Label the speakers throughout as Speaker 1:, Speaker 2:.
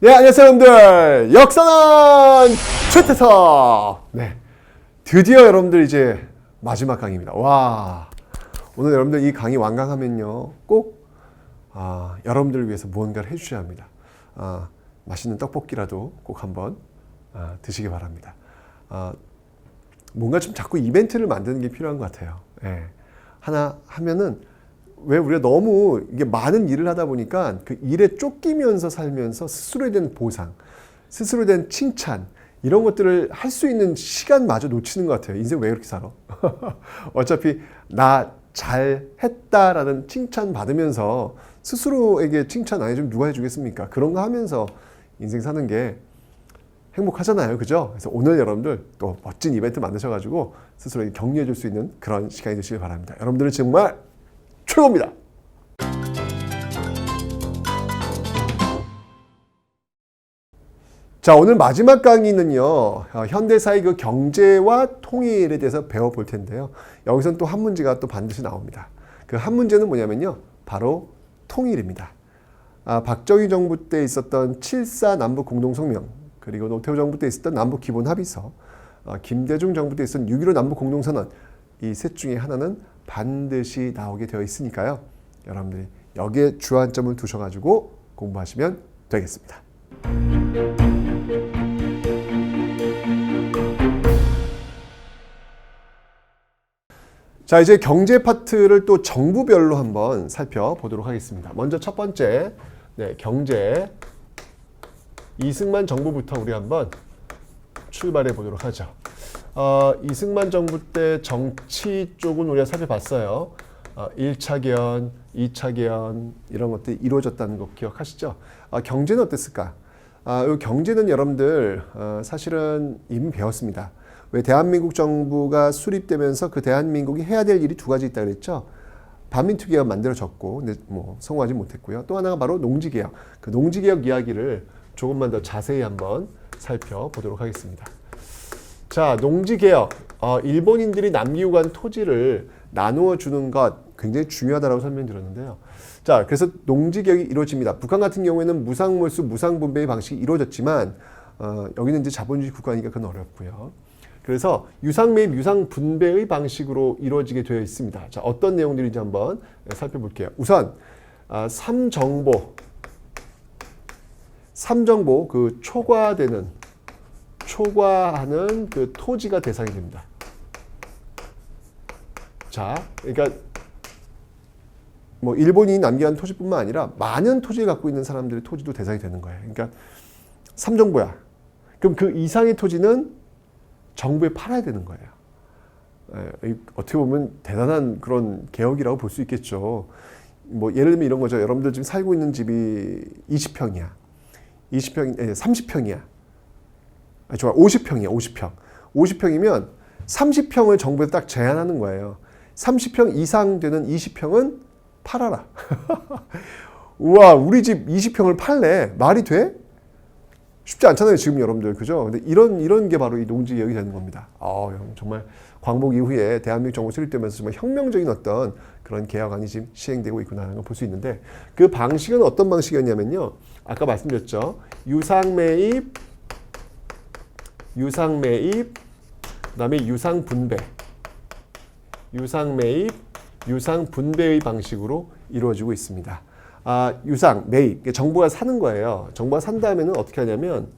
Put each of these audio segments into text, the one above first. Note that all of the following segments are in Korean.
Speaker 1: 네, 안녕하세요, 여러분들. 역사는 최태석. 네, 드디어 여러분들 이제 마지막 강의입니다. 와, 오늘 여러분들 이 강의 완강하면요, 꼭 여러분들을 위해서 무언가를 해주셔야 합니다. 맛있는 떡볶이라도 꼭 한번 드시기 바랍니다. 뭔가 좀 자꾸 이벤트를 만드는 게 필요한 것 같아요. 예. 하나 하면은 왜 우리가 너무 이게 많은 일을 하다 보니까 그 일에 쫓기면서 살면서 스스로에 대한 보상, 스스로에 대한 칭찬 이런 것들을 할 수 있는 시간마저 놓치는 것 같아요. 인생 왜 이렇게 살아? 어차피 나 잘했다라는 칭찬 받으면서 스스로에게 칭찬 안 해주면 누가 해주겠습니까? 그런 거 하면서 인생 사는 게 행복하잖아요. 그죠? 그래서 오늘 여러분들 또 멋진 이벤트 만드셔가지고 스스로에게 격려해 줄 수 있는 그런 시간이 되시길 바랍니다. 여러분들은 정말 최고입니다. 자, 오늘 마지막 강의는요, 현대사의 그 경제와 통일에 대해서 배워볼 텐데요. 여기서는 또 한 문제가 또 반드시 나옵니다. 그 한 문제는 뭐냐면요, 바로 통일입니다. 박정희 정부 때 있었던 7.4 남북 공동성명, 그리고 노태우 정부 때 있었던 남북 기본 합의서, 김대중 정부 때 있었던 6.15 남북 공동선언, 이 셋 중에 하나는 반드시 나오게 되어 있으니까요. 여러분들이 여기에 주안점을 두셔가지고 공부하시면 되겠습니다. 자, 이제 경제 파트를 또 정부별로 한번 살펴보도록 하겠습니다. 먼저 첫 번째, 경제 이승만 정부부터 우리 한번 출발해 보도록 하죠. 이승만 정부 때 정치 쪽은 우리가 살펴봤어요. 1차 개헌, 2차 개헌 이런 것들이 이루어졌다는 거 기억하시죠? 경제는 어땠을까? 이 경제는 여러분들 사실은 이미 배웠습니다. 왜 대한민국 정부가 수립되면서 그 대한민국이 해야 될 일이 두 가지 있다 그랬죠? 반민특위 개혁 만들어졌고 근데 뭐 성공하지 못했고요. 또 하나가 바로 농지개혁. 그 농지개혁 이야기를 조금만 더 자세히 한번 살펴보도록 하겠습니다. 자, 농지개혁. 일본인들이 남기고 간 토지를 나누어 주는 것 굉장히 중요하다고 설명드렸는데요. 자, 그래서 농지개혁이 이루어집니다. 북한 같은 경우에는 무상몰수, 무상분배의 방식이 이루어졌지만 여기는 이제 자본주의 국가니까 그건 어렵고요. 그래서 유상매입, 유상분배의 방식으로 이루어지게 되어 있습니다. 자, 어떤 내용들인지 한번 살펴볼게요. 우선 삼정보 그 초과하는 그 토지가 대상이 됩니다. 자, 그러니까 뭐 일본이 남겨간 토지뿐만 아니라 많은 토지를 갖고 있는 사람들의 토지도 대상이 되는 거예요. 그러니까 삼정보야. 그럼 그 이상의 토지는 정부에 팔아야 되는 거예요. 어떻게 보면 대단한 그런 개혁이라고 볼 수 있겠죠. 뭐 예를 들면 이런 거죠. 여러분들 지금 살고 있는 집이 20평이야. 30평이야. 좋아. 50평이야. 50평. 50평이면 30평을 정부에서 딱 제한하는 거예요. 30평 이상 되는 20평은 팔아라. 우와, 우리 집 20평을 팔래. 말이 돼? 쉽지 않잖아요, 지금 여러분들. 그죠? 근데 이런 게 바로 이 농지개혁이 되는 겁니다. 정말 광복 이후에 대한민국 정부 수립되면서 정말 혁명적인 어떤 그런 개혁안이 지금 시행되고 있구나 하는 걸 볼 수 있는데 그 방식은 어떤 방식이었냐면요. 아까 말씀드렸죠. 유상매입, 그다음에 유상분배. 유상매입, 유상분배의 방식으로 이루어지고 있습니다. 유상매입, 정부가 사는 거예요. 정부가 산 다음에는 어떻게 하냐면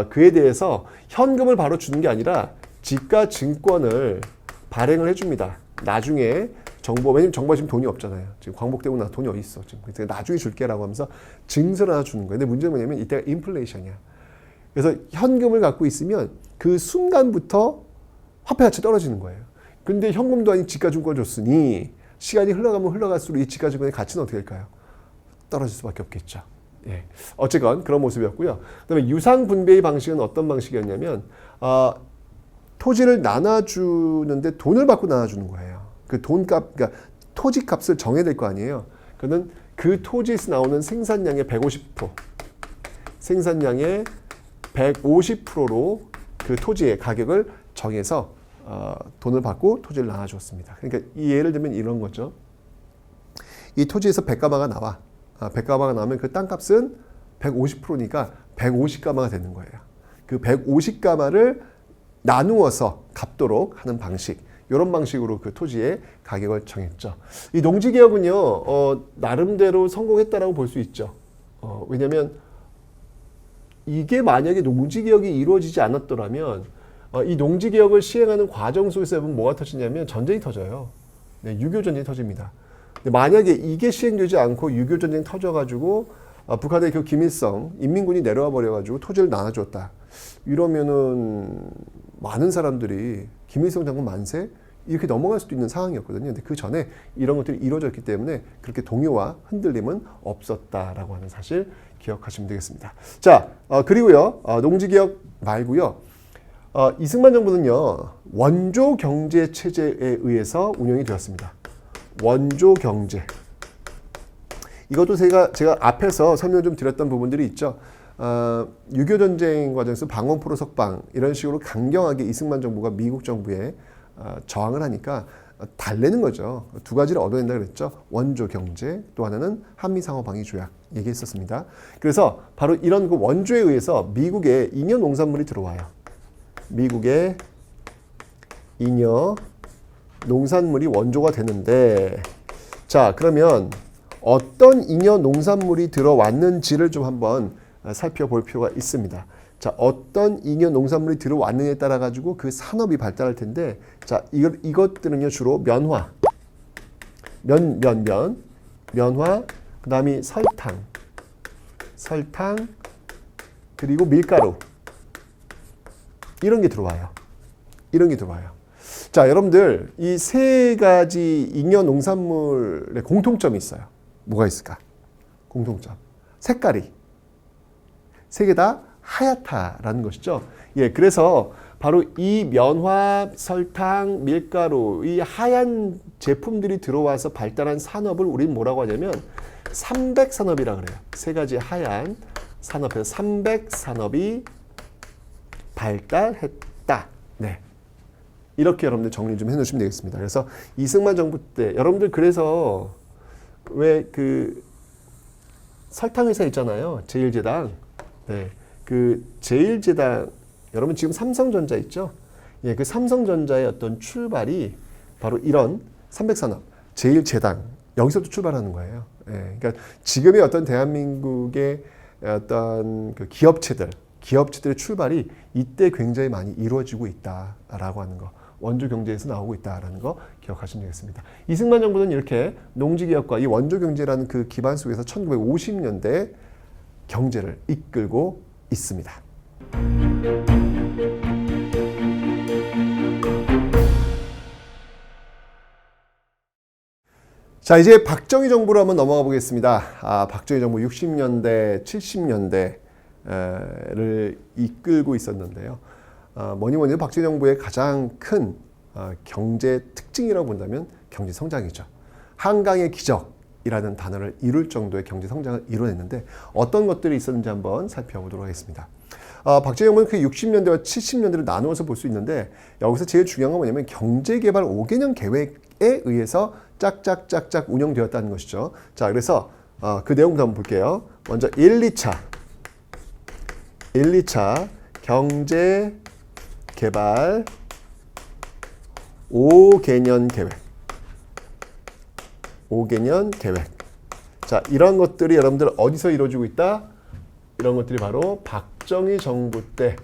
Speaker 1: 그에 대해서 현금을 바로 주는 게 아니라 지가 증권을 발행을 해줍니다. 나중에 왜냐면 정부가 지금 돈이 없잖아요. 지금 광복되고 나서 돈이 어디 있어. 지금 나중에 줄게라고 하면서 증서를 하나 주는 거예요. 근데 문제는 뭐냐면 이때가 인플레이션이야. 그래서 현금을 갖고 있으면 그 순간부터 화폐 가치 떨어지는 거예요. 근데 현금도 아닌 지가증권 줬으니 시간이 흘러가면 흘러갈수록 이 지가증권의 가치는 어떻게 될까요? 떨어질 수밖에 없겠죠. 예. 어쨌건 그런 모습이었고요. 그다음에 유상분배의 방식은 어떤 방식이었냐면 토지를 나눠주는데 돈을 받고 나눠주는 거예요. 그 돈값, 그러니까 토지값을 정해야 될 거 아니에요. 그러면 그 토지에서 나오는 생산량의 150%, 생산량의 150%로 그 토지의 가격을 정해서 돈을 받고 토지를 나눠줬습니다. 그러니까 이 예를 들면 이런 거죠. 이 토지에서 백가마가 나와. 백가마가 나오면 그 땅값은 150%니까 150가마가 되는 거예요. 그 150가마를 나누어서 갚도록 하는 방식, 이런 방식으로 그 토지의 가격을 정했죠. 이 농지개혁은요, 나름대로 성공했다라고 볼 수 있죠. 왜냐하면 이게 만약에 농지개혁이 이루어지지 않았더라면 이 농지개혁을 시행하는 과정 속에서 뭐가 터지냐면 전쟁이 터져요. 네, 6.25 전쟁이 터집니다. 근데 만약에 이게 시행되지 않고 6.25 전쟁이 터져가지고 북한의 그 김일성 인민군이 내려와 버려가지고 토지를 나눠줬다. 이러면은 많은 사람들이 김일성 장군 만세? 이렇게 넘어갈 수도 있는 상황이었거든요. 근데 그 전에 이런 것들이 이루어졌기 때문에 그렇게 동요와 흔들림은 없었다라고 하는 사실 기억하시면 되겠습니다. 자, 그리고요, 농지개혁 말고요, 이승만 정부는요, 원조 경제 체제에 의해서 운영이 되었습니다. 원조 경제. 이것도 제가 앞에서 설명 좀 드렸던 부분들이 있죠. 6.25 전쟁 과정에서 방공포로 석방 이런 식으로 강경하게 이승만 정부가 미국 정부에 저항을 하니까 달래는 거죠. 두 가지를 얻어낸다 그랬죠. 원조 경제, 또 하나는 한미 상호 방위 조약 얘기했었습니다. 그래서 바로 이런 그 원조에 의해서 미국의 잉여 농산물이 들어와요. 미국의 잉여 농산물이 원조가 되는데, 자, 그러면 어떤 잉여 농산물이 들어왔는지를 좀 한번 살펴볼 필요가 있습니다. 자, 어떤 잉여 농산물이 들어왔느냐에 따라 가지고 그 산업이 발달할 텐데, 자, 이것들은요 주로 면화, 면화, 그다음이 설탕, 그리고 밀가루, 이런 게 들어와요. 자, 여러분들 이 세 가지 잉여 농산물의 공통점이 있어요. 뭐가 있을까? 공통점. 색깔이 세 개 다 하얗다라는 것이죠. 예, 그래서 바로 이 면화, 설탕, 밀가루, 이 하얀 제품들이 들어와서 발달한 산업을 우리는 뭐라고 하냐면 삼백산업이라고 그래요. 세 가지 하얀 산업에서 삼백산업이 발달했다. 네. 이렇게 여러분들 정리 좀 해놓으시면 되겠습니다. 그래서 이승만 정부 때 여러분들 그래서 왜 그 설탕 회사 있잖아요. 제일제당. 네. 그 제일제당, 여러분 지금 삼성전자 있죠? 예, 그 삼성전자의 어떤 출발이 바로 이런 삼백산업, 제일제당, 여기서부터 출발하는 거예요. 예, 그러니까 지금의 어떤 대한민국의 어떤 그 기업체들의 출발이 이때 굉장히 많이 이루어지고 있다라고 하는 거, 원조 경제에서 나오고 있다라는 거 기억하시면 되겠습니다. 이승만 정부는 이렇게 농지개혁과 이 원조 경제라는 그 기반 속에서 1950년대 경제를 이끌고 있습니다. 자, 이제 박정희 정부로 한번 넘어가 보겠습니다. 박정희 정부 60년대, 70년대를 이끌고 있었는데요. 뭐니 박정희 정부의 가장 큰 경제 특징이라고 본다면 경제 성장이죠. 한강의 기적이라는 단어를 이룰 정도의 경제 성장을 이뤄냈는데 어떤 것들이 있었는지 한번 살펴보도록 하겠습니다. 박정희 정부는 그 60년대와 70년대를 나누어서 볼 수 있는데 여기서 제일 중요한 건 뭐냐면 경제개발 5개년 계획에 의해서 짝짝짝짝 운영되었다는 것이죠. 자, 그래서 그 내용부터 한번 볼게요. 먼저 1, 2차 경제개발 5개년 계획. 자, 이런 것들이 여러분들 어디서 이루어지고 있다? 이런 것들이 바로 박정희 정부 때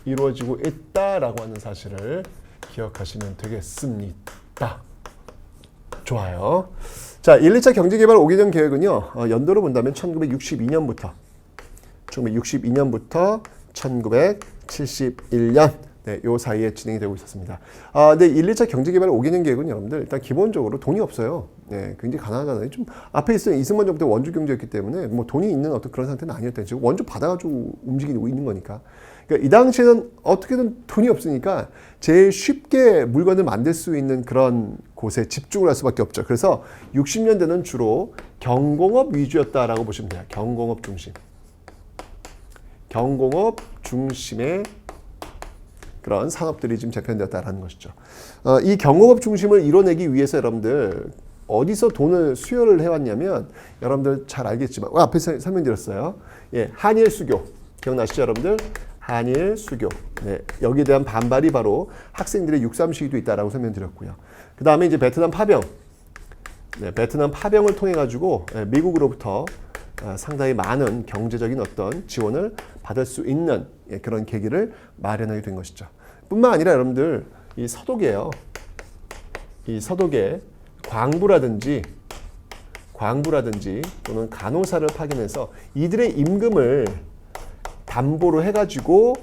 Speaker 1: 이루어지고 있다라고 하는 사실을 기억하시면 되겠습니다. 좋아요. 자, 1, 2차 경제개발 5개년 계획은요, 연도로 본다면 1962년부터 1971년, 네, 요 사이에 진행이 되고 있었습니다. 근데 1, 2차 경제개발 5개년 계획은 여러분들 일단 기본적으로 돈이 없어요. 네, 굉장히 가난하잖아요. 좀 앞에 있어요. 이승만 정부 때 원조 경제였기 때문에 뭐 돈이 있는 어떤 그런 상태는 아니었다는 지금 원조 받아가지고 움직이고 있는 거니까. 그러니까 이 당시에는 어떻게든 돈이 없으니까 제일 쉽게 물건을 만들 수 있는 그런 곳에 집중을 할 수밖에 없죠. 그래서 60년대는 주로 경공업 위주였다라고 보시면 돼요. 경공업 중심의 그런 산업들이 지금 재편되었다라는 것이죠. 이 경공업 중심을 이뤄내기 위해서 여러분들 어디서 돈을 수요를 해왔냐면 여러분들 잘 알겠지만 앞에 설명드렸어요. 예, 한일 수교 기억나시죠, 여러분들? 한일 수교. 네, 여기에 대한 반발이 바로 학생들의 육삼 시위도 있다라고 설명드렸고요. 그 다음에 이제 베트남 파병. 네, 베트남 파병을 통해 가지고 미국으로부터 상당히 많은 경제적인 어떤 지원을 받을 수 있는 그런 계기를 마련하게 된 것이죠. 뿐만 아니라 여러분들 이 서독이에요. 이 서독에 광부라든지 또는 간호사를 파견해서 이들의 임금을 담보로 해가지고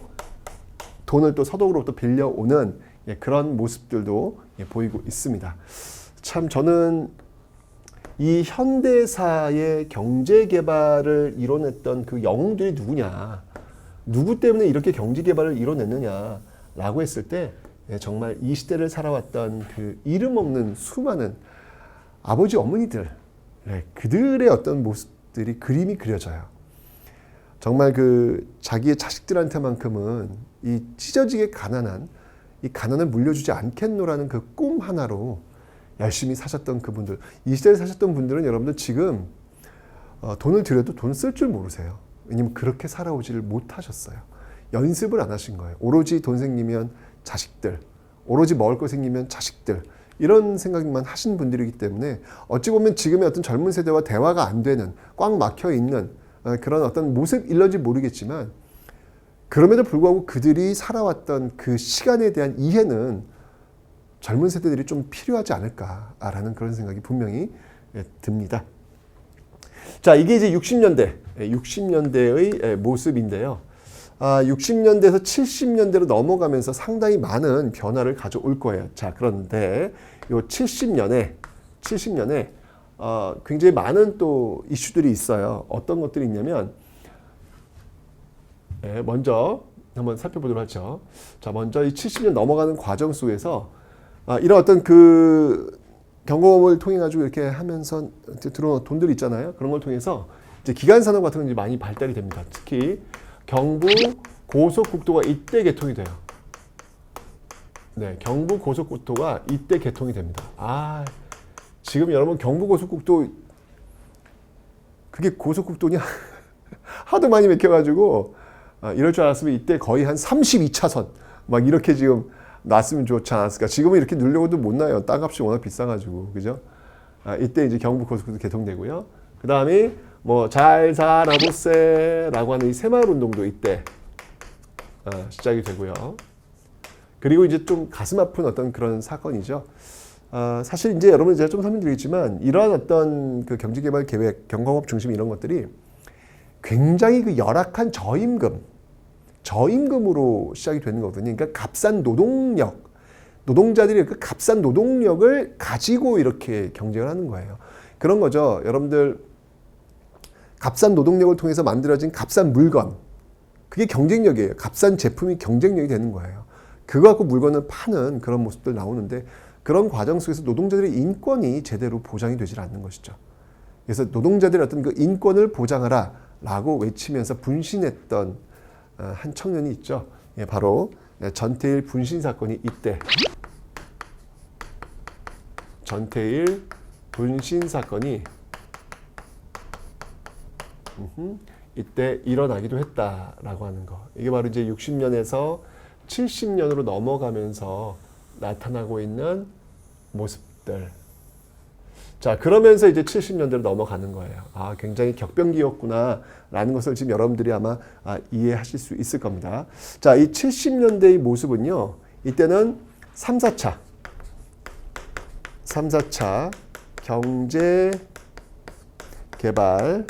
Speaker 1: 돈을 또 서독으로부터 빌려오는 그런 모습들도 보이고 있습니다. 참 저는 이 현대사의 경제 개발을 이뤄냈던 그 영웅들이 누구냐, 누구 때문에 이렇게 경제 개발을 이뤄냈느냐라고 했을 때 정말 이 시대를 살아왔던 그 이름 없는 수많은 아버지 어머니들, 그들의 어떤 모습들이 그림이 그려져요. 정말 그 자기의 자식들한테만큼은 이 찢어지게 가난한 이 가난을 물려주지 않겠노라는 그 꿈 하나로 열심히 사셨던 그분들, 이 시대에 사셨던 분들은 여러분들 지금 돈을 들여도 돈 쓸 줄 모르세요. 왜냐면 그렇게 살아오지를 못하셨어요. 연습을 안 하신 거예요. 오로지 돈 생기면 자식들, 오로지 먹을 거 생기면 자식들, 이런 생각만 하신 분들이기 때문에 어찌 보면 지금의 어떤 젊은 세대와 대화가 안 되는, 꽉 막혀 있는 그런 어떤 모습일런지 모르겠지만, 그럼에도 불구하고 그들이 살아왔던 그 시간에 대한 이해는 젊은 세대들이 좀 필요하지 않을까라는 그런 생각이 분명히 듭니다. 자, 이게 이제 60년대의 모습인데요. 60년대에서 70년대로 넘어가면서 상당히 많은 변화를 가져올 거예요. 자, 그런데 요 70년에 굉장히 많은 또 이슈들이 있어요. 어떤 것들이 있냐면, 먼저 한번 살펴보도록 하죠. 자, 먼저 이 70년 넘어가는 과정 속에서 이런 어떤 그 경공업을 통해 가지고 이렇게 하면서 들어온 돈들이 있잖아요. 그런 걸 통해서 이제 기간 산업 같은 건 이제 많이 발달이 됩니다. 특히 경부 고속국도가 이때 개통이 돼요. 네, 경부 고속국도가 이때 개통이 됩니다. 지금 여러분 경부 고속국도 그게 고속국도냐? 하도 많이 막혀가지고 이럴 줄 알았으면 이때 거의 한 32차선 막 이렇게 지금 놨으면 좋지 않았을까. 지금은 이렇게 누르려고도 못 나요. 땅값이 워낙 비싸가지고, 그죠? 이때 이제 경부 고속국도 개통되고요. 그 다음에 뭐 잘 살아보세라고 하는 이 새마을 운동도 이때 시작이 되고요. 그리고 이제 좀 가슴 아픈 어떤 그런 사건이죠. 사실 이제 여러분 제가 좀 설명드리겠지만, 이러한 어떤 그 경제개발 계획, 경공업 중심 이런 것들이 굉장히 그 열악한 저임금으로 시작이 되는 거거든요. 그러니까 값싼 노동자들이 그 값싼 노동력을 가지고 이렇게 경쟁을 하는 거예요. 그런 거죠. 여러분들 값싼 노동력을 통해서 만들어진 값싼 물건, 그게 경쟁력이에요. 값싼 제품이 경쟁력이 되는 거예요. 그거 갖고 물건을 파는 그런 모습들 나오는데, 그런 과정 속에서 노동자들의 인권이 제대로 보장이 되질 않는 것이죠. 그래서 노동자들의 어떤 그 인권을 보장하라 라고 외치면서 분신했던 한 청년이 있죠. 바로 전태일 분신 사건이 전태일 분신 사건이 이때 일어나기도 했다라고 하는 거. 이게 바로 이제 60년에서 70년으로 넘어가면서 나타나고 있는 모습들. 자, 그러면서 이제 70년대로 넘어가는 거예요. 굉장히 격변기였구나라는 것을 지금 여러분들이 아마 이해하실 수 있을 겁니다. 자, 이 70년대의 모습은요, 이때는 3, 4차 경제 개발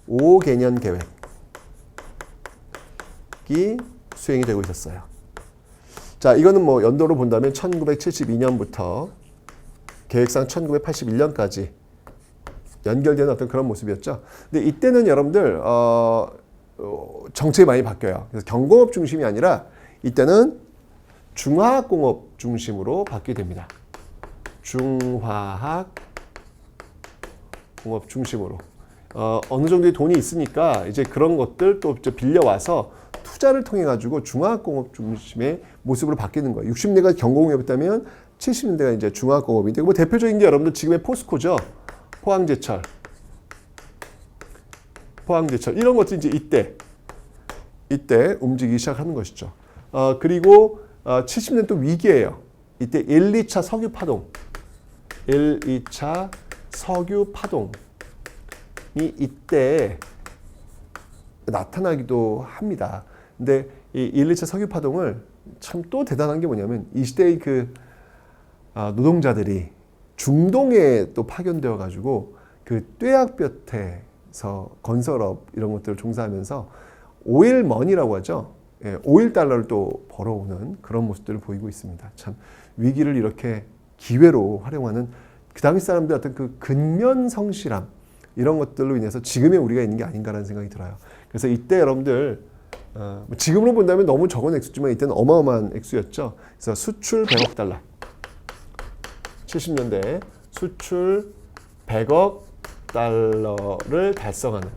Speaker 1: 5개년 계획이 수행이 되고 있었어요. 자, 이거는 뭐 연도로 본다면 1972년부터 계획상 1981년까지 연결되는 어떤 그런 모습이었죠. 근데 이때는 여러분들 정책이 많이 바뀌어요. 그래서 경공업 중심이 아니라 이때는 중화학공업 중심으로 바뀌게 됩니다. 중화학공업 중심으로. 어느 정도의 돈이 있으니까 이제 그런 것들 또 빌려와서 투자를 통해 가지고 중화학공업 중심의 모습으로 바뀌는 거예요. 60년대가 경공업이었다면 70년대가 이제 중화공업인데 뭐 대표적인 게 여러분들 지금의 포스코죠. 포항제철 이런 것들이 이제 이때 움직이기 시작하는 것이죠. 그리고 70년 또 위기예요. 이때 1, 2차 석유 파동이 이때 나타나기도 합니다. 근데 이 1, 2차 석유 파동을 참 또 대단한 게 뭐냐면 이 시대의 그 노동자들이 중동에 또 파견되어 가지고 그 뙤약볕에서 건설업 이런 것들을 종사하면서 오일 머니라고 하죠. 예, 오일 달러를 또 벌어오는 그런 모습들을 보이고 있습니다. 참 위기를 이렇게 기회로 활용하는 그 당시 사람들의 어떤 그 근면 성실함 이런 것들로 인해서 지금의 우리가 있는 게 아닌가라는 생각이 들어요. 그래서 이때 여러분들 지금으로 본다면 너무 적은 액수지만 이때는 어마어마한 액수였죠. 그래서 수출 100억 달러 70년대 수출 100억 달러를 달성하는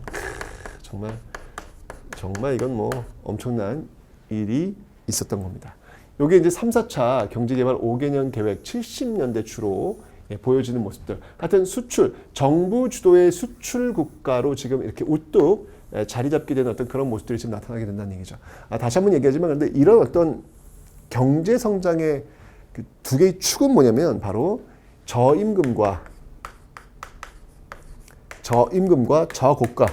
Speaker 1: 정말 이건 뭐 엄청난 일이 있었던 겁니다. 이게 이제 3, 4차 경제개발 5개년 계획 70년대 주로 보여지는 모습들. 하여튼 수출, 정부 주도의 수출 국가로 지금 이렇게 우뚝 자리 잡게 되는 어떤 그런 모습들이 지금 나타나게 된다는 얘기죠. 다시 한번 얘기하지만 그런데 이런 어떤 경제 성장의 그 두 개의 축은 뭐냐면 바로 저임금과 저고가.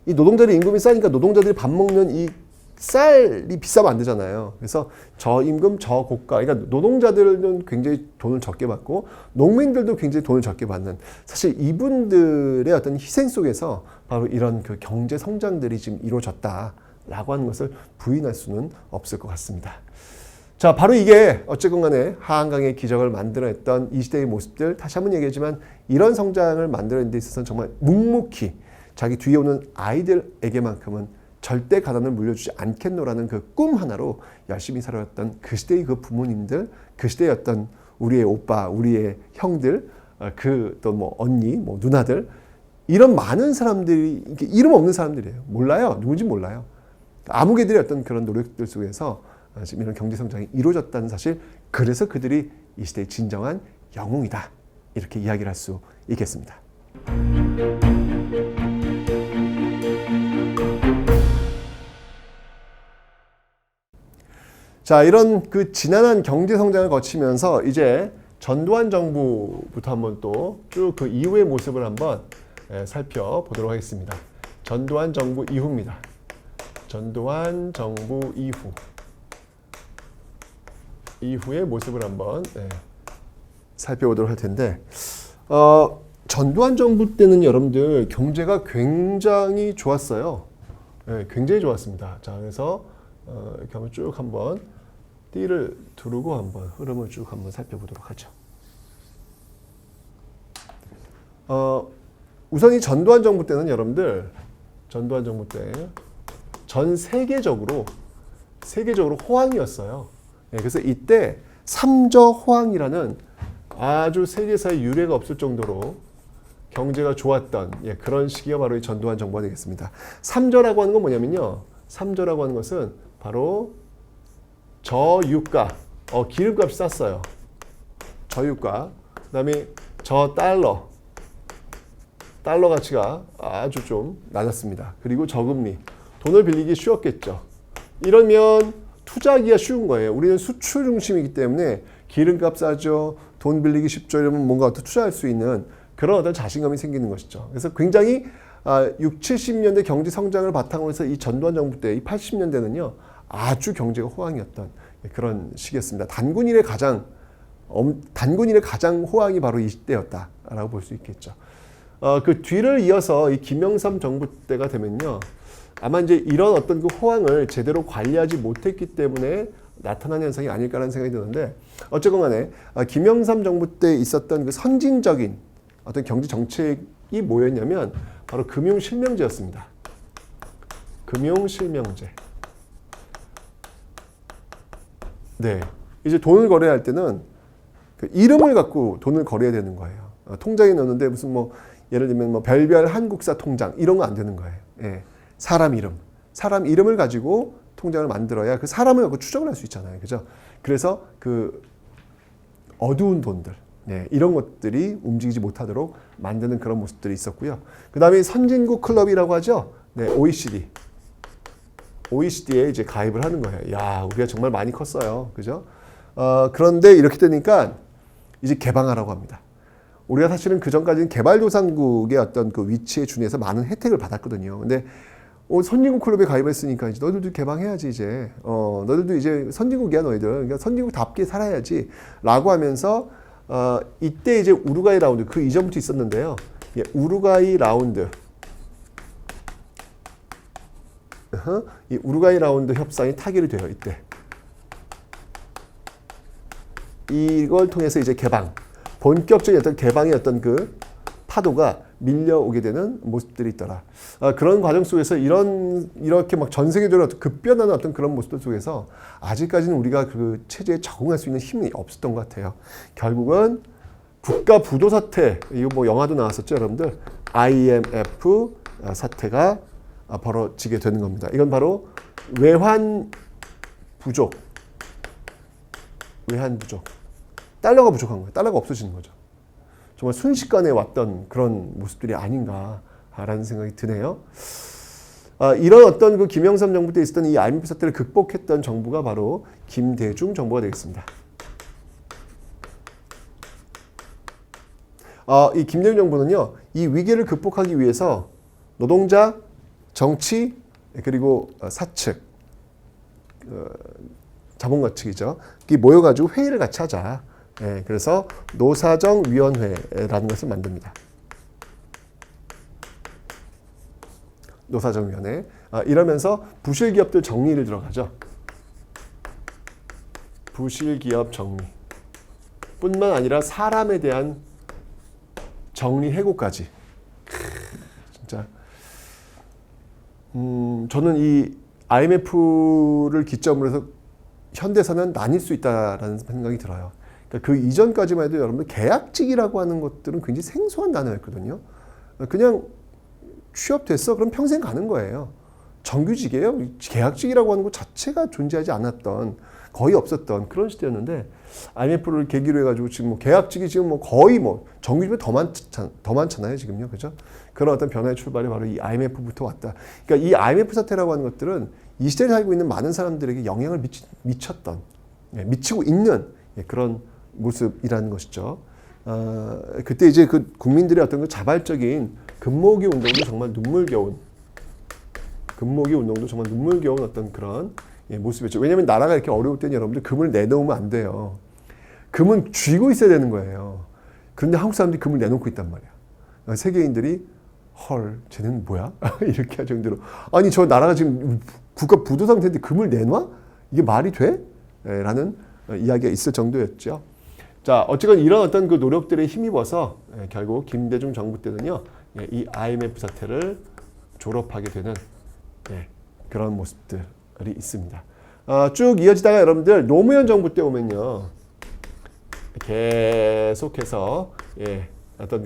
Speaker 1: 이 노동자들의 임금이 싸니까 노동자들이 밥 먹는 이 쌀이 비싸면 안 되잖아요. 그래서 저임금, 저고가. 그러니까 노동자들은 굉장히 돈을 적게 받고 농민들도 굉장히 돈을 적게 받는 사실 이분들의 어떤 희생 속에서 바로 이런 그 경제 성장들이 지금 이루어졌다라고 하는 것을 부인할 수는 없을 것 같습니다. 자, 바로 이게 어쨌건 간에 하한강의 기적을 만들어냈던 이 시대의 모습들 다시 한번 얘기하지만 이런 성장을 만들어내는 데 있어서는 정말 묵묵히 자기 뒤에 오는 아이들에게만큼은 절대 가난을 물려주지 않겠노라는 그 꿈 하나로 열심히 살아왔던 그 시대의 그 부모님들, 그 시대의 어떤 우리의 오빠, 우리의 형들, 그 또 뭐 언니, 뭐 누나들 이런 많은 사람들이 이름 없는 사람들이에요. 몰라요. 누군지 몰라요. 아무개들의 어떤 그런 노력들 속에서 지금 이런 경제 성장이 이루어졌다는 사실, 그래서 그들이 이 시대의 진정한 영웅이다. 이렇게 이야기를 할 수 있겠습니다. 자, 이런 그 지난한 경제 성장을 거치면서 이제 전두환 정부부터 한번 또 쭉 그 이후의 모습을 한번 살펴보도록 하겠습니다. 전두환 정부 이후입니다. 전두환 정부 이후의 모습을 한번 살펴보도록 할 텐데, 전두환 정부 때는 여러분들 경제가 굉장히 좋았어요. 굉장히 좋았습니다. 자, 그래서 이렇게 한번 쭉 한번 띠를 두르고 한번 흐름을 쭉 한번 살펴보도록 하죠. 우선 이 전두환 정부 때는 여러분들 전두환 정부 때 전 세계적으로 호황이었어요. 그래서 이때 삼저 호황이라는 아주 세계사에 유례가 없을 정도로 경제가 좋았던 그런 시기가 바로 이 전두환 정부가 되겠습니다. 삼저라고 하는 건 뭐냐면요. 삼저라고 하는 것은 바로 저유가, 기름값이 쌌어요. 저유가, 그 다음에 저달러, 달러 가치가 아주 좀 낮았습니다. 그리고 저금리, 돈을 빌리기 쉬웠겠죠. 이러면 투자하기가 쉬운 거예요. 우리는 수출 중심이기 때문에 기름값 싸죠, 돈 빌리기 쉽죠. 이러면 뭔가 투자할 수 있는 그런 어떤 자신감이 생기는 것이죠. 그래서 굉장히 60, 70년대 경제 성장을 바탕으로 해서 이 전두환 정부 때, 이 80년대는요, 아주 경제가 호황이었던 그런 시기였습니다. 단군 이래 가장 호황이 바로 이 시대였다라고 볼 수 있겠죠. 그 뒤를 이어서 이 김영삼 정부 때가 되면요, 아마 이제 이런 어떤 그 호황을 제대로 관리하지 못했기 때문에 나타난 현상이 아닐까라는 생각이 드는데, 어쨌건 간에 김영삼 정부 때 있었던 그 선진적인 어떤 경제 정책이 뭐였냐면 바로 금융실명제였습니다. 금융실명제. 네, 이제 돈을 거래할 때는 그 이름을 갖고 돈을 거래해야 되는 거예요. 통장에 넣는데 무슨 뭐 예를 들면 뭐 별별 한국사 통장 이런 거 안 되는 거예요. 사람 이름을 가지고 통장을 만들어야 그 사람을 갖고 추정을 할 수 있잖아요. 그죠? 그래서 그 어두운 돈들, 네, 이런 것들이 움직이지 못하도록 만드는 그런 모습들이 있었고요. 그 다음에 선진국 클럽이라고 하죠. 네, OECD에 이제 가입을 하는 거예요. 야, 우리가 정말 많이 컸어요. 그죠? 그런데 이렇게 되니까 이제 개방하라고 합니다. 우리가 사실은 그 전까지는 개발도상국의 어떤 그 위치에 준해서 많은 혜택을 받았거든요. 근데 선진국 클럽에 가입했으니까 이제 너희들도 개방해야지 이제. 너희들도 이제 선진국이야 너희들. 그러니까 선진국답게 살아야지. 라고 하면서 이때 이제 우루과이 라운드 그 이전부터 있었는데요. 예, 우루과이 라운드. 이 우루과이 라운드 협상이 타결이 돼요. 이때. 이걸 통해서 이제 개방. 본격적인 어떤 개방의 어떤 그 파도가 밀려오게 되는 모습들이 있더라. 그런 과정 속에서 이렇게 막 전 세계적으로 급변하는 어떤 그런 모습들 속에서 아직까지는 우리가 그 체제에 적응할 수 있는 힘이 없었던 것 같아요. 결국은 국가 부도 사태, 이거 뭐 영화도 나왔었죠, 여러분들. IMF 사태가 벌어지게 되는 겁니다. 이건 바로 외환 부족. 달러가 부족한 거예요. 달러가 없어지는 거죠. 정말 순식간에 왔던 그런 모습들이 아닌가라는 생각이 드네요. 이런 어떤 그 김영삼 정부 때 있었던 이 IMF 사태를 극복했던 정부가 바로 김대중 정부가 되겠습니다. 이 김대중 정부는요, 이 위기를 극복하기 위해서 노동자, 정치, 그리고 사측, 자본가 측이죠. 이게 모여가지고 회의를 같이 하자. 예, 그래서 노사정위원회라는 것을 만듭니다. 노사정위원회. 이러면서 부실기업들 정리를 들어가죠. 부실기업 정리. 뿐만 아니라 사람에 대한 정리 해고까지. 진짜. 저는 이 IMF를 기점으로 해서 현대사는 나뉠 수 있다라는 생각이 들어요. 그러니까 그 이전까지만 해도 여러분들 계약직이라고 하는 것들은 굉장히 생소한 단어였거든요. 그냥 취업됐어? 그럼 평생 가는 거예요. 정규직이에요? 계약직이라고 하는 것 자체가 존재하지 않았던, 거의 없었던 그런 시대였는데 IMF를 계기로 해가지고 지금 뭐 계약직이 지금 뭐 거의 뭐 정규직이 더 많잖아요, 지금요. 그죠? 그런 어떤 변화의 출발이 바로 이 IMF부터 왔다. 그러니까 이 IMF 사태라고 하는 것들은 이 시대에 살고 있는 많은 사람들에게 영향을 미쳤던, 미치고 있는 그런 모습이라는 것이죠. 그때 이제 그 국민들의 어떤 그 자발적인 금모기 운동도 정말 눈물겨운 어떤 그런 모습이었죠. 왜냐하면 나라가 이렇게 어려울 때는 여러분들 금을 내놓으면 안 돼요. 금은 쥐고 있어야 되는 거예요. 그런데 한국 사람들이 금을 내놓고 있단 말이야. 세계인들이 헐, 쟤는 뭐야? 이렇게 할 정도로 아니 저 나라가 지금 국가 부도 상태인데 금을 내놔? 이게 말이 돼? 라는 이야기가 있을 정도였죠. 자, 어쨌건 이런 어떤 그 노력들에 힘입어서 결국 김대중 정부 때는요, 이 IMF 사태를 졸업하게 되는 그런 모습들이 있습니다. 쭉 이어지다가 여러분들 노무현 정부 때 오면요, 계속해서 어떤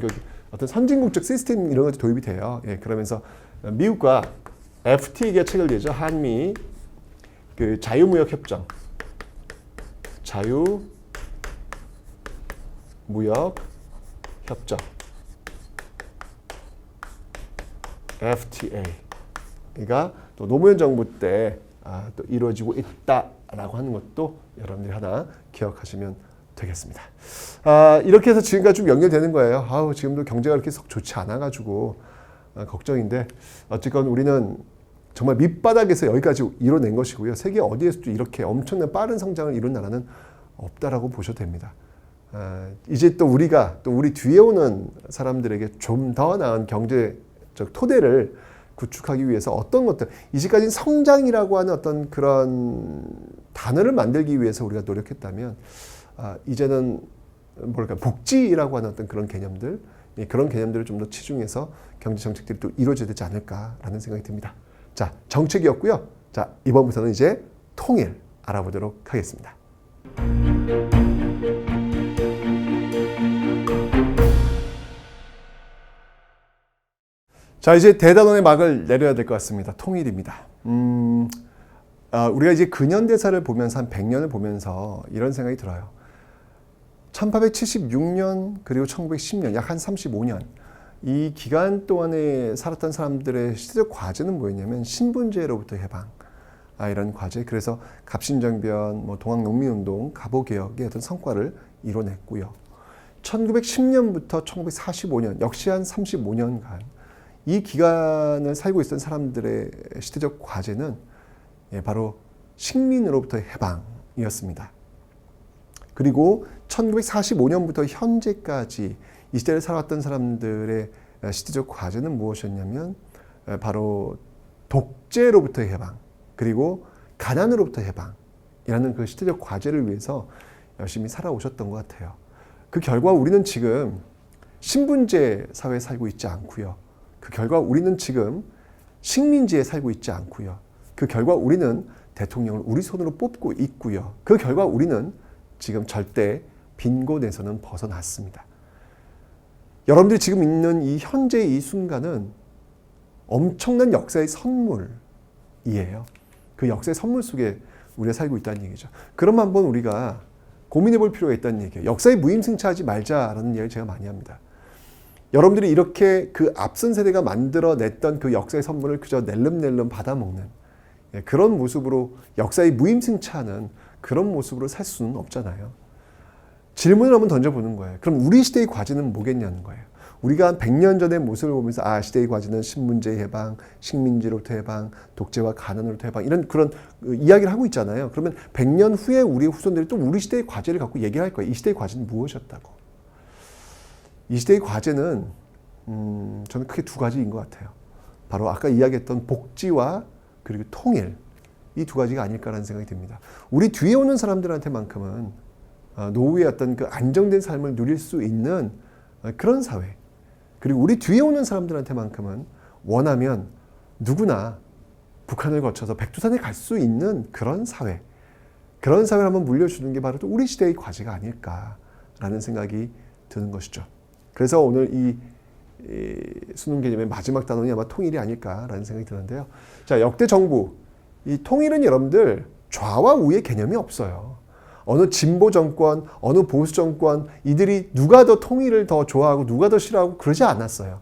Speaker 1: 선진국적 시스템 이런 것이 도입이 돼요. 그러면서 미국과 FTA가 체결되죠. 한미 그 자유무역 협정. 자유무역 협정 FTA가 또 노무현 정부 때 또 이루어지고 있다라고 하는 것도 여러분들이 하나 기억하시면 되겠습니다. 이렇게 해서 지금까지 좀 연결되는 거예요. 지금도 경제가 그렇게 썩 좋지 않아가지고 걱정인데 어쨌건 우리는 정말 밑바닥에서 여기까지 이뤄낸 것이고요. 세계 어디에서도 이렇게 엄청난 빠른 성장을 이룬 나라는 없다라고 보셔도 됩니다. 이제 또 우리가 또 우리 뒤에 오는 사람들에게 좀 더 나은 경제적 토대를 구축하기 위해서 어떤 것들, 이제까지는 성장이라고 하는 어떤 그런 단어를 만들기 위해서 우리가 노력했다면 이제는 복지라고 하는 어떤 그런 개념들, 그런 개념들을 좀 더 치중해서 경제 정책들이 또 이루어져야 되지 않을까라는 생각이 듭니다. 자, 정책이었고요. 자, 이번부터는 이제 통일 알아보도록 하겠습니다. 자, 이제 대단원의 막을 내려야 될 것 같습니다. 통일입니다. 우리가 이제 근현대사를 보면서 한 100년을 보면서 이런 생각이 들어요. 1876년 그리고 1910년 약 한 35년 이 기간 동안에 살았던 사람들의 시대적 과제는 뭐였냐면 신분제로부터 해방 이런 과제. 그래서 갑신정변, 동학농민운동, 갑오개혁의 어떤 성과를 이뤄냈고요. 1910년부터 1945년 역시 한 35년간 이 기간을 살고 있었던 사람들의 시대적 과제는 바로 식민으로부터의 해방이었습니다. 그리고 1945년부터 현재까지 이 시대를 살아왔던 사람들의 시대적 과제는 무엇이었냐면 바로 독재로부터의 해방 그리고 가난으로부터 해방이라는 그 시대적 과제를 위해서 열심히 살아오셨던 것 같아요. 그 결과 우리는 지금 신분제 사회에 살고 있지 않고요. 그 결과 우리는 지금 식민지에 살고 있지 않고요. 그 결과 우리는 대통령을 우리 손으로 뽑고 있고요. 그 결과 우리는 지금 절대 빈곤에서는 벗어났습니다. 여러분들이 지금 있는 이 현재 이 순간은 엄청난 역사의 선물이에요. 그 역사의 선물 속에 우리가 살고 있다는 얘기죠. 그럼 한번 우리가 고민해 볼 필요가 있다는 얘기예요. 역사에 무임승차하지 말자라는 이야기를 제가 많이 합니다. 여러분들이 이렇게 그 앞선 세대가 만들어냈던 그 역사의 선물을 그저 낼름낼름 받아먹는 그런 모습으로 역사의 무임승차하는 그런 모습으로 살 수는 없잖아요. 질문을 한번 던져보는 거예요. 그럼 우리 시대의 과제는 뭐겠냐는 거예요. 우리가 한 100년 전의 모습을 보면서 시대의 과제는 신분제 해방, 식민지로부터 해방, 독재와 가난으로부터 해방 이런 그런 이야기를 하고 있잖아요. 그러면 100년 후에 우리 후손들이 또 우리 시대의 과제를 갖고 얘기할 거예요. 이 시대의 과제는 무엇이었다고. 이 시대의 과제는 저는 크게 두 가지인 것 같아요. 바로 아까 이야기했던 복지와 그리고 통일 이 두 가지가 아닐까라는 생각이 듭니다. 우리 뒤에 오는 사람들한테만큼은 노후의 어떤 그 안정된 삶을 누릴 수 있는 그런 사회 그리고 우리 뒤에 오는 사람들한테만큼은 원하면 누구나 북한을 거쳐서 백두산에 갈 수 있는 그런 사회 그런 사회를 한번 물려주는 게 바로 또 우리 시대의 과제가 아닐까라는 생각이 드는 것이죠. 그래서 오늘 이 수능 개념의 마지막 단원이 아마 통일이 아닐까라는 생각이 드는데요. 자, 역대 정부 이 통일은 여러분들 좌와 우의 개념이 없어요. 어느 진보 정권, 어느 보수 정권 이들이 누가 더 통일을 더 좋아하고 누가 더 싫어하고 그러지 않았어요.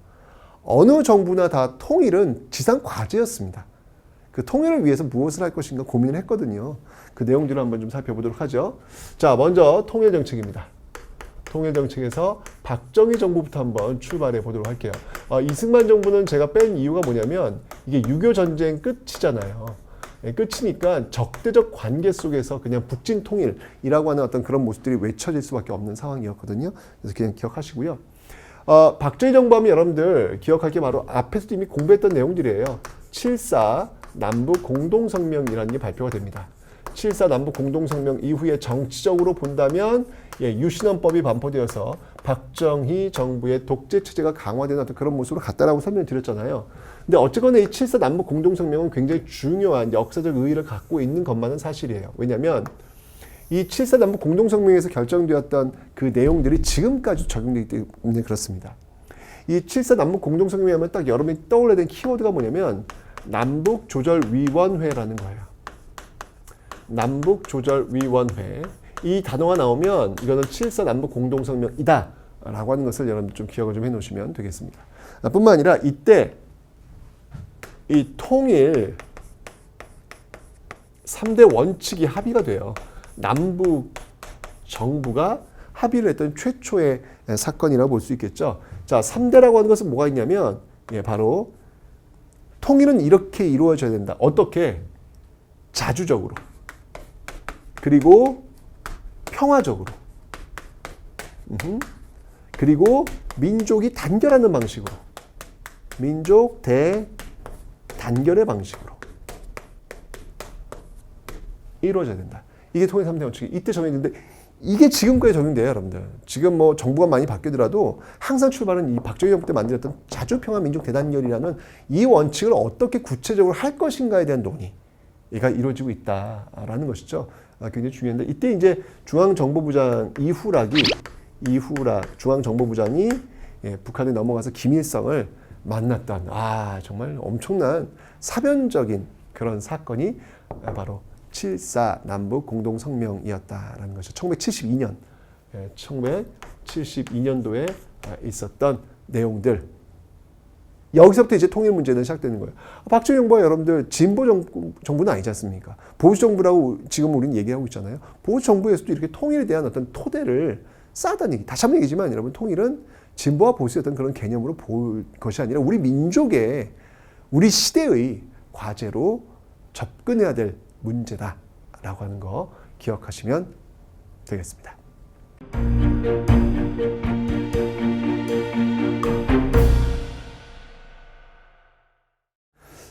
Speaker 1: 어느 정부나 다 통일은 지상 과제였습니다. 그 통일을 위해서 무엇을 할 것인가 고민을 했거든요. 그 내용들을 한번 좀 살펴보도록 하죠. 자, 먼저 통일 정책입니다. 통일 정책에서 박정희 정부부터 한번 출발해 보도록 할게요. 이승만 정부는 제가 뺀 이유가 뭐냐면 이게 6.25 전쟁 끝이잖아요. 끝이니까 적대적 관계 속에서 그냥 북진 통일이라고 하는 어떤 그런 모습들이 외쳐질 수밖에 없는 상황이었거든요. 그래서 그냥 기억하시고요. 박정희 정부 하면 여러분들 기억할 게 바로 앞에서도 이미 공부했던 내용들이에요. 7.4 남북 공동성명이라는 게 발표가 됩니다. 7.4 남북 공동성명 이후에 정치적으로 본다면 유신헌법이 반포되어서 박정희 정부의 독재 체제가 강화되는 어떤 그런 모습으로 갔다라고 설명을 드렸잖아요. 근데 어쨌거나 이 7.4 남북 공동성명은 굉장히 중요한 역사적 의의를 갖고 있는 것만은 사실이에요. 왜냐하면 이 7.4 남북 공동성명에서 결정되었던 그 내용들이 지금까지 적용되기 때문에 그렇습니다. 이 7.4 남북 공동성명에 하면 딱 여러분이 떠올려야 되는 키워드가 뭐냐면 남북조절위원회라는 거예요. 남북조절위원회. 이 단어가 나오면 이거는 7.4 남북 공동성명이다 라고 하는 것을 여러분들 좀 기억을 좀 해놓으시면 되겠습니다. 뿐만 아니라 이때 이 통일 3대 원칙이 합의가 돼요. 남북 정부가 합의를 했던 최초의 사건이라고 볼 수 있겠죠. 자, 3대라고 하는 것은 뭐가 있냐면 바로 통일은 이렇게 이루어져야 된다. 어떻게? 자주적으로. 그리고 평화적으로. 그리고 민족이 단결하는 방식으로. 민족 단결의 방식으로 이루어져야 된다. 이게 통일 3대 원칙이 이때 정해졌는데 이게 지금까지 적용돼요, 여러분들. 지금 뭐 정부가 많이 바뀌더라도 항상 출발은 이 박정희 정부 때 만들었던 자주평화 민족 대단결이라는 이 원칙을 어떻게 구체적으로 할 것인가에 대한 논의가 이루어지고 있다라는 것이죠. 굉장히 중요한데 이때 이제 중앙정보부장 이후락 중앙정보부장이 북한에 넘어가서 김일성을 만났던 정말 엄청난 사변적인 그런 사건이 바로 7.4 남북 공동성명이었다라는 것이죠. 1972년 1972년도에 있었던 내용들. 여기서부터 이제 통일 문제는 시작되는 거예요. 박정희 정부가 여러분들 진보 정부는 아니지 않습니까? 보수 정부라고 지금 우리는 얘기하고 있잖아요. 보수 정부에서도 이렇게 통일에 대한 어떤 토대를 쌓았다는 얘기. 다시 한번 얘기지만 여러분, 통일은 진보와 보수의 어떤 그런 개념으로 볼 것이 아니라 우리 민족의, 우리 시대의 과제로 접근해야 될 문제다라고 하는 거 기억하시면 되겠습니다.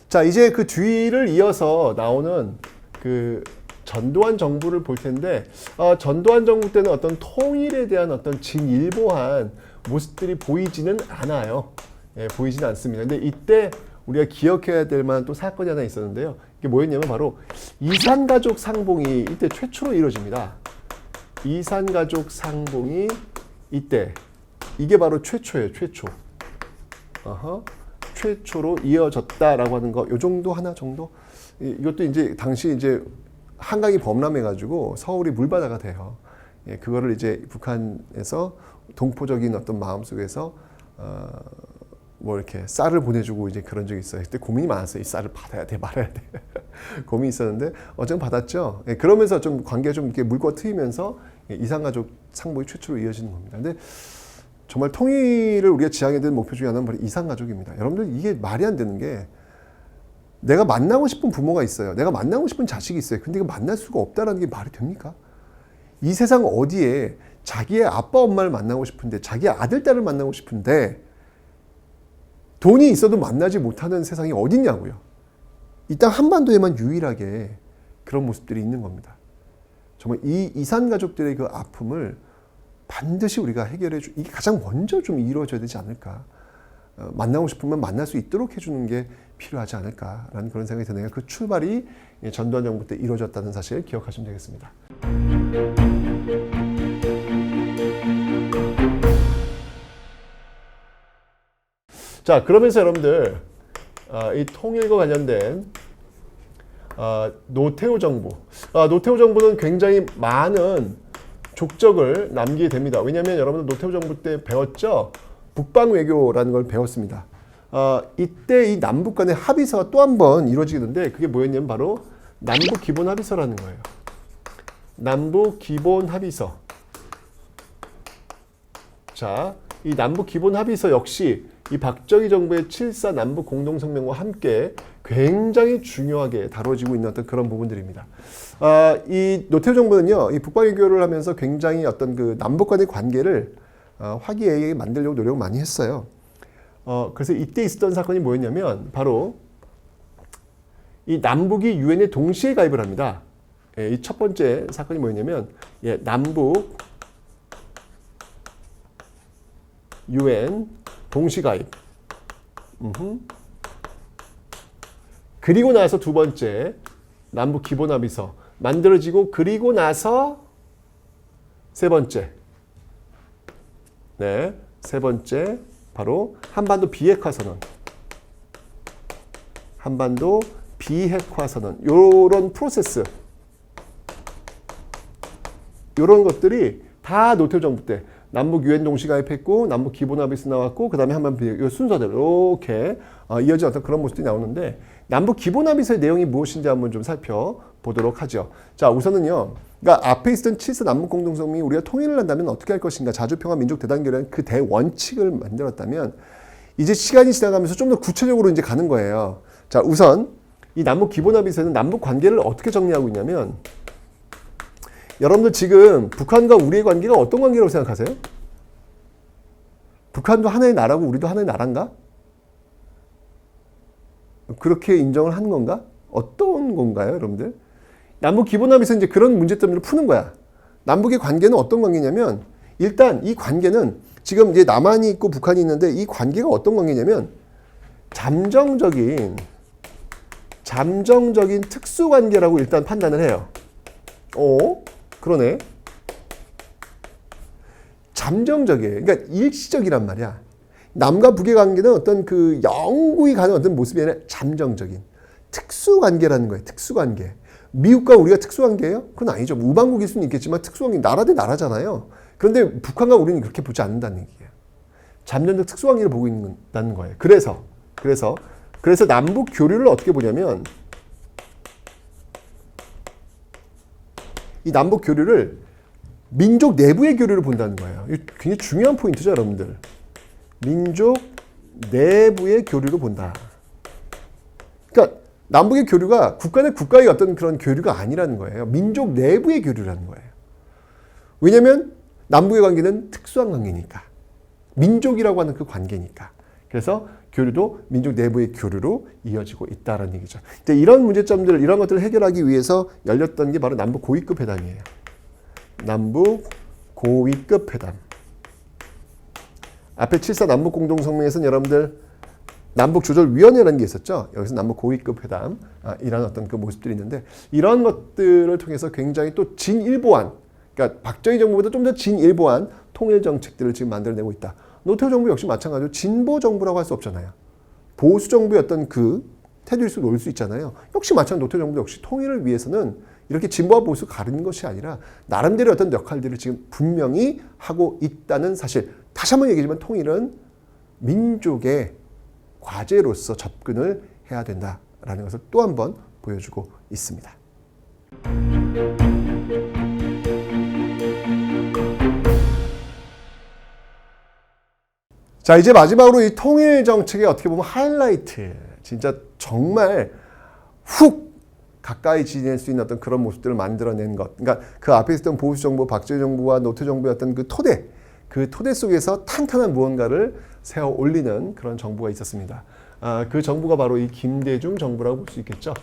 Speaker 1: 자, 이제 그 뒤를 이어서 나오는 그 전두환 정부를 볼 텐데, 전두환 정부 때는 어떤 통일에 대한 어떤 진일보한 모습들이 보이지는 않아요. 보이지는 않습니다. 근데 이때 우리가 기억해야 될 만한 또 사건이 하나 있었는데요. 이게 뭐였냐면 바로 이산가족 상봉이 이때 최초로 이루어집니다. 이산가족 상봉이 이때, 이게 바로 최초예요. 최초. 최초로 이어졌다라고 하는 거, 요 정도 하나 정도. 이것도 이제 당시 이제 한강이 범람해가지고 서울이 물바다가 돼요. 그거를 이제 북한에서 동포적인 어떤 마음 속에서 뭐 이렇게 쌀을 보내주고 이제 그런 적이 있어요. 그때 고민이 많았어요. 이 쌀을 받아야 돼, 말아야 돼. 고민이 있었는데 어쨌든 받았죠. 그러면서 좀 관계가 좀 이렇게 물고 트이면서 이산가족 상봉이 최초로 이어지는 겁니다. 근데 정말 통일을 우리가 지향해야 되는 목표 중에 하나는 바로 이산가족입니다. 여러분들 이게 말이 안 되는 게, 내가 만나고 싶은 부모가 있어요. 내가 만나고 싶은 자식이 있어요. 근데 이거 만날 수가 없다라는 게 말이 됩니까? 이 세상 어디에 자기의 아빠 엄마를 만나고 싶은데, 자기의 아들 딸을 만나고 싶은데 돈이 있어도 만나지 못하는 세상이 어딨냐고요. 이 땅 한반도에만 유일하게 그런 모습들이 있는 겁니다. 정말 이 이산가족들의 그 아픔을 반드시 우리가 해결해 주, 이게 가장 먼저 좀 이루어져야 되지 않을까. 만나고 싶으면 만날 수 있도록 해주는 게 필요하지 않을까라는 그런 생각이 드네요. 그 출발이 전두환 정부 때 이루어졌다는 사실 기억하시면 되겠습니다. 자, 그러면서 여러분들 이 통일과 관련된 노태우 정부, 노태우 정부는 굉장히 많은 족적을 남기게 됩니다. 왜냐하면 여러분들 노태우 정부 때 배웠죠? 북방 외교라는 걸 배웠습니다. 이때 이 남북 간의 합의서가 또 한 번 이루어지게 되는데, 그게 뭐였냐면 바로 남북 기본 합의서라는 거예요. 남북 기본 합의서. 자, 이 남북 기본 합의서 역시 이 박정희 정부의 7.4 남북 공동성명과 함께 굉장히 중요하게 다뤄지고 있는 어떤 그런 부분들입니다. 이 노태우 정부는요, 이 북방 외교를 하면서 굉장히 어떤 그 남북 간의 관계를 화기애애하게 만들려고 노력을 많이 했어요. 그래서 이때 있었던 사건이 뭐였냐면 바로 이 남북이 유엔에 동시에 가입을 합니다. 이 첫 번째 사건이 뭐였냐면 남북 유엔 동시 가입. 그리고 나서 두 번째 남북 기본 합의서 만들어지고, 그리고 나서 세 번째. 세 번째 바로 한반도 비핵화 선언. 한반도 비핵화 선언. 요런 프로세스. 요런 것들이 다 노태우 정부 때 남북 유엔 동시 가입했고, 남북 기본 합의서 나왔고, 그다음에 한반도 비핵화 순서대로 이렇게 이어진 어떤 그런 모습들이 나오는데, 남북 기본 합의서의 내용이 무엇인지 한번 좀 살펴보도록 하죠. 자, 우선은요, 그러니까 앞에 있었던 7.4 남북 공동성명이 우리가 통일을 한다면 어떻게 할 것인가, 자주평화 민족 대단결이라는 그 대원칙을 만들었다면, 이제 시간이 지나가면서 좀 더 구체적으로 이제 가는 거예요. 자, 우선 이 남북 기본 합의서는 남북 관계를 어떻게 정리하고 있냐면, 여러분들 지금 북한과 우리의 관계가 어떤 관계라고 생각하세요? 북한도 하나의 나라고 우리도 하나의 나라인가? 그렇게 인정을 하는 건가? 어떤 건가요, 여러분들? 남북 기본합의서 이제 그런 문제점들을 푸는 거야. 남북의 관계는 어떤 관계냐면, 일단 이 관계는 지금 이제 남한이 있고 북한이 있는데, 이 관계가 어떤 관계냐면 잠정적인 특수 관계라고 일단 판단을 해요. 그러네. 잠정적이에요. 그러니까 일시적이란 말이야. 남과 북의 관계는 어떤 그 영구히 가는 어떤 모습이 아니라 잠정적인 특수관계라는 거예요. 특수관계. 미국과 우리가 특수관계예요? 그건 아니죠. 우방국일 수는 있겠지만 특수관계, 나라 대 나라잖아요. 그런데 북한과 우리는 그렇게 보지 않는다는 얘기예요. 잠재적 특수관계를 보고 있다는 거예요. 그래서 남북 교류를 어떻게 보냐면 이 남북 교류를 민족 내부의 교류를 본다는 거예요. 이거 굉장히 중요한 포인트죠, 여러분들. 민족 내부의 교류를 본다. 그러니까 남북의 교류가 국가 대 국가의 어떤 그런 교류가 아니라는 거예요. 민족 내부의 교류라는 거예요. 왜냐하면 남북의 관계는 특수한 관계니까. 민족이라고 하는 그 관계니까. 그래서 교류도 민족 내부의 교류로 이어지고 있다는 얘기죠. 이런 문제점들, 이런 것들을 해결하기 위해서 열렸던 게 바로 남북 고위급 회담이에요. 남북 고위급 회담. 앞에 7.4 남북 공동성명에서는 여러분들 남북조절위원회라는 게 있었죠. 여기서 남북 고위급 회담 이런 어떤 그 모습들이 있는데 이런 것들을 통해서 굉장히 또 진일보한, 그러니까 박정희 정부보다 좀 더 진일보한 통일 정책들을 지금 만들어내고 있다. 노태우 정부 역시 마찬가지로 진보 정부라고 할 수 없잖아요. 보수 정부의 어떤 그 테두리 속에 놓을 수 있잖아요. 역시 마찬가지로 노태우 정부 역시 통일을 위해서는 이렇게 진보와 보수 가르는 것이 아니라 나름대로 어떤 역할들을 지금 분명히 하고 있다는 사실. 다시 한번 얘기하지만 통일은 민족의 과제로서 접근을 해야 된다라는 것을 또 한 번 보여주고 있습니다. 자, 이제 마지막으로 이 통일 정책의 어떻게 보면 하이라이트, 진짜 정말 훅 가까이 지낼 수 있는 어떤 그런 모습들을 만들어낸 것. 그러니까 그 앞에 있었던 보수 정부, 박정희 정부와 노태우 정부의 어떤 그 토대 속에서 탄탄한 무언가를 세워 올리는 그런 정부가 있었습니다. 그 정부가 바로 이 김대중 정부라고 볼 수 있겠죠.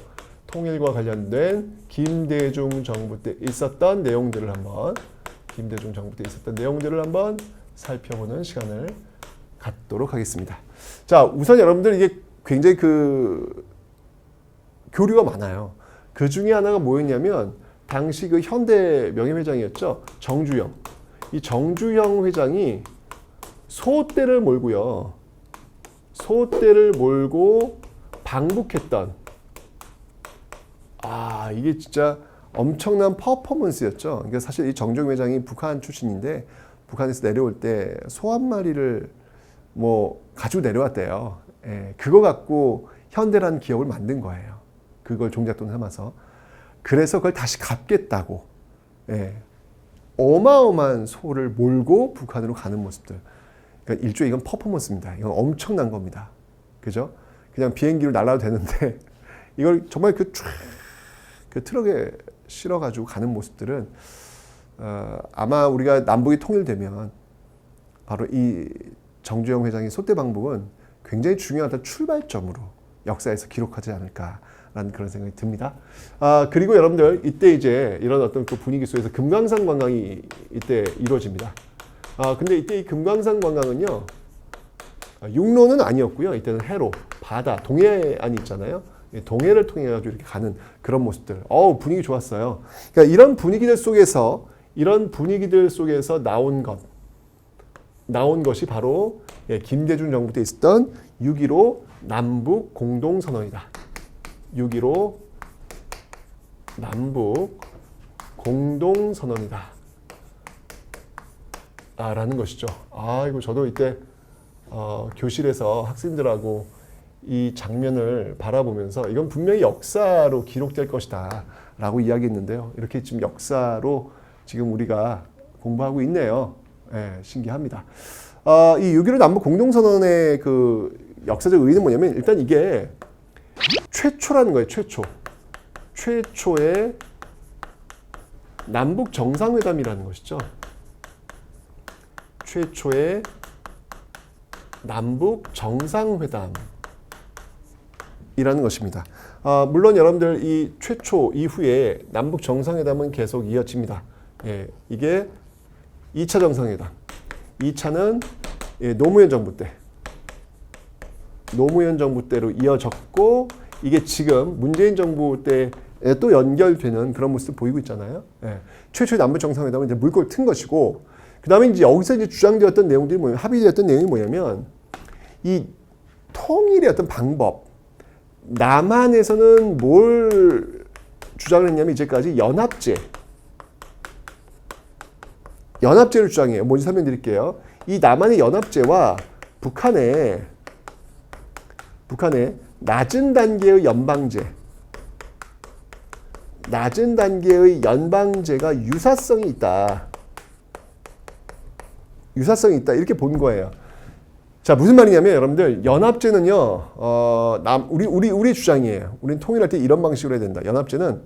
Speaker 1: 통일과 관련된 김대중 정부 때 있었던 내용들을 한번 살펴보는 시간을 갖도록 하겠습니다. 자, 우선 여러분들 이게 굉장히 그 교류가 많아요. 그 중에 하나가 뭐였냐면 당시 그 현대 명예회장이었죠. 정주영. 이 정주영 회장이 소떼를 몰고 방북했던, 이게 진짜 엄청난 퍼포먼스였죠. 그러니까 사실 이 정주영 회장이 북한 출신인데 북한에서 내려올 때 소 한 마리를 가지고 내려왔대요. 예, 그거 갖고 현대라는 기업을 만든 거예요. 그걸 종잣돈 삼아서. 그래서 그걸 다시 갚겠다고. 예, 어마어마한 소를 몰고 북한으로 가는 모습들. 그러니까 일종의 이건 퍼포먼스입니다. 이건 엄청난 겁니다. 그죠? 그냥 비행기로 날아도 되는데 이걸 정말 그 트럭에 실어가지고 가는 모습들은 아마 우리가 남북이 통일되면 바로 이 정주영 회장의 소떼 방북은 굉장히 중요한 출발점으로 역사에서 기록하지 않을까라는 그런 생각이 듭니다. 그리고 여러분들 이때 이제 이런 어떤 그 분위기 속에서 금강산 관광이 이때 이루어집니다. 근데 이때 이 금강산 관광은요, 육로는 아니었고요. 이때는 해로, 바다, 동해안이 있잖아요. 동해를 통해 가지고 이렇게 가는 그런 모습들. 분위기 좋았어요. 그러니까 이런 분위기들 속에서 나온 것이 바로 김대중 정부 때 있었던 6.15 남북 공동선언이다. 6.15 남북 공동선언이다. 라는 것이죠. 이거 저도 이때 교실에서 학생들하고 이 장면을 바라보면서 이건 분명히 역사로 기록될 것이다 라고 이야기했는데요. 이렇게 지금 역사로 지금 우리가 공부하고 있네요. 신기합니다. 이 6.15 남북 공동선언의 그 역사적 의의는 뭐냐면 일단 이게 최초라는 거예요. 최초의 남북 정상회담이라는 것이죠. 최초의 남북 정상회담이라는 것입니다. 물론 여러분들 이 최초 이후에 남북 정상회담은 계속 이어집니다. 이게 2차 정상회담. 2차는 노무현 정부 때로 이어졌고 이게 지금 문재인 정부 때 또 연결되는 그런 모습을 보이고 있잖아요. 최초의 남북 정상회담은 이제 물꼬를 튼 것이고 그 다음에 이제 여기서 이제 주장되었던 내용들이 뭐냐면 합의되었던 내용이 뭐냐면 이 통일의 어떤 방법. 남한에서는 뭘 주장을 했냐면 이제까지 연합제 연합제를 주장해요. 뭔지 설명드릴게요. 이 남한의 연합제와 북한의 낮은 단계의 연방제가 유사성이 있다. 이렇게 본 거예요. 자, 무슨 말이냐면 여러분들 연합제는요. 우리 주장이에요. 우리는 통일할 때 이런 방식으로 해야 된다. 연합제는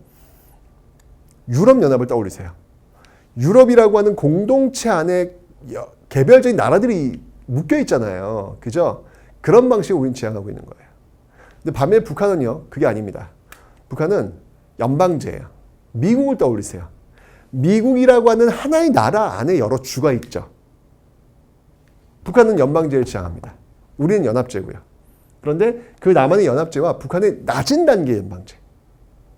Speaker 1: 유럽 연합을 떠올리세요. 유럽이라고 하는 공동체 안에 개별적인 나라들이 묶여 있잖아요. 그죠? 그런 방식을 우리는 지향하고 있는 거예요. 근데 반면에 북한은요. 그게 아닙니다. 북한은 연방제예요. 미국을 떠올리세요. 미국이라고 하는 하나의 나라 안에 여러 주가 있죠. 북한은 연방제를 지향합니다. 우리는 연합제고요. 그런데 그 남한의 연합제와 북한의 낮은 단계의 연방제,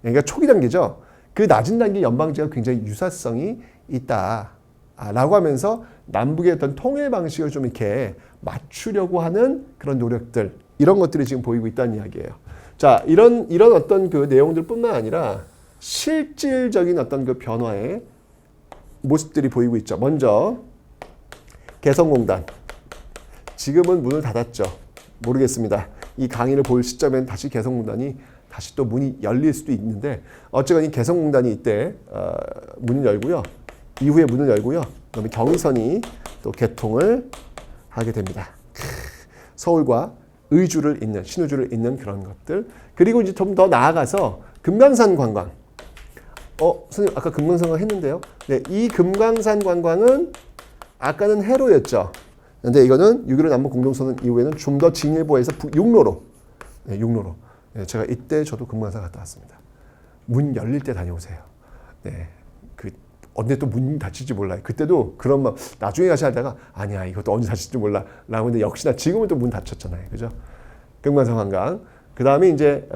Speaker 1: 그러니까 초기 단계죠. 그 낮은 단계 연방제가 굉장히 유사성이 있다라고 하면서 남북의 어떤 통일 방식을 좀 이렇게 맞추려고 하는 그런 노력들, 이런 것들이 지금 보이고 있다는 이야기예요. 자, 이런 어떤 그 내용들뿐만 아니라 실질적인 어떤 그 변화의 모습들이 보이고 있죠. 먼저 개성공단. 지금은 문을 닫았죠. 모르겠습니다. 이 강의를 볼 시점엔 다시 개성공단이 다시 또 문이 열릴 수도 있는데 어쨌건 이 개성공단이 이때 문을 열고요. 이후에 문을 열고요. 그다음에 경의선이 또 개통을 하게 됩니다. 서울과 의주를 잇는, 신의주를 잇는 그런 것들. 그리고 이제 좀 더 나아가서 금강산 관광. 선생님 아까 금강산 관광 했는데요. 네, 이 금강산 관광은 아까는 해로였죠. 근데 이거는 6.15 남북 공동선언 이후에는 좀 더 진일보에서 육로로. 네, 육로로. 네, 제가 이때 저도 금강산 갔다 왔습니다. 문 열릴 때 다녀오세요. 네, 언제 또 문 닫힐지 몰라요. 그때도 그런 막 나중에 가시 하다가 아니야 이것도 언제 닫힐지 몰라 라고 했는데 역시나 지금은 또 문 닫혔잖아요. 그죠? 금강산 관광. 그 다음에 이제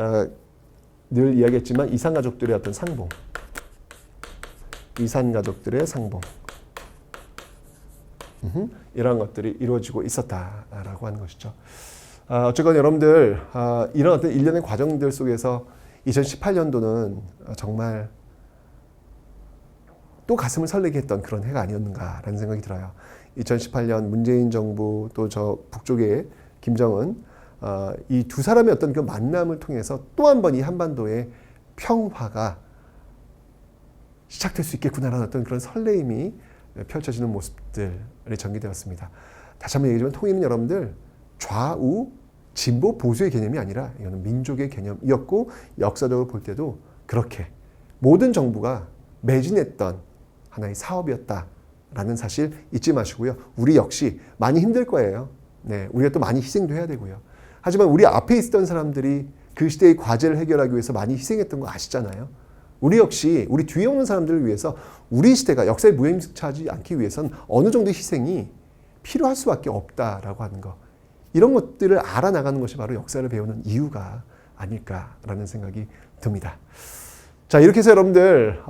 Speaker 1: 늘 이야기했지만 이산가족들의 어떤 상봉. 이산가족들의 상봉. 이런 것들이 이루어지고 있었다라고 하는 것이죠. 어쨌건 여러분들 이런 어떤 일련의 과정들 속에서 2018년도는 정말 또 가슴을 설레게 했던 그런 해가 아니었는가라는 생각이 들어요. 2018년 문재인 정부 또 저 북쪽의 김정은 이 두 사람의 어떤 그 만남을 통해서 또 한 번 이 한반도의 평화가 시작될 수 있겠구나라는 어떤 그런 설레임이 펼쳐지는 모습들이 전개되었습니다. 다시 한번 얘기하지만 통일은 여러분들 좌우, 진보, 보수의 개념이 아니라 이거는 민족의 개념이었고 역사적으로 볼 때도 그렇게 모든 정부가 매진했던 하나의 사업이었다라는 사실 잊지 마시고요. 우리 역시 많이 힘들 거예요. 네, 우리가 또 많이 희생도 해야 되고요. 하지만 우리 앞에 있었던 사람들이 그 시대의 과제를 해결하기 위해서 많이 희생했던 거 아시잖아요. 우리 역시 우리 뒤에 오는 사람들을 위해서 우리 시대가 역사에 무임승차하지 않기 위해서는 어느 정도의 희생이 필요할 수밖에 없다라고 하는 거. 이런 것들을 알아나가는 것이 바로 역사를 배우는 이유가 아닐까라는 생각이 듭니다. 자, 이렇게 해서 여러분들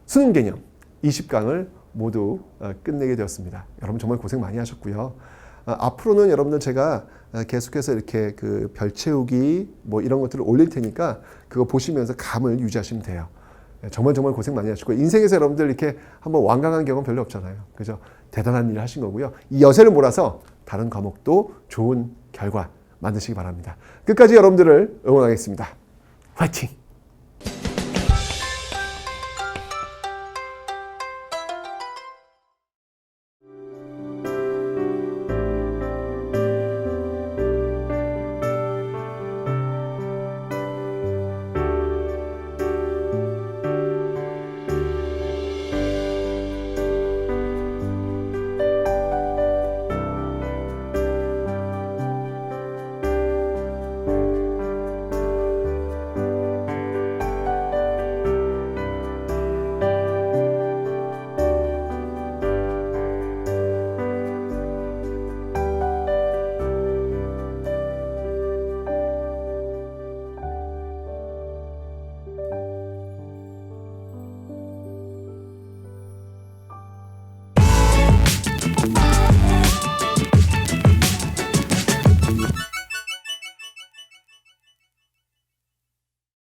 Speaker 1: 수능 개념 20강을 모두 끝내게 되었습니다. 여러분 정말 고생 많이 하셨고요. 앞으로는 여러분들 제가 계속해서 이렇게 그 별 채우기 뭐 이런 것들을 올릴 테니까 그거 보시면서 감을 유지하시면 돼요. 정말 고생 많이 하시고 인생에서 여러분들 이렇게 한번 완강한 경험 별로 없잖아요. 그죠? 대단한 일을 하신 거고요. 이 여세를 몰아서 다른 과목도 좋은 결과 만드시기 바랍니다. 끝까지 여러분들을 응원하겠습니다. 화이팅!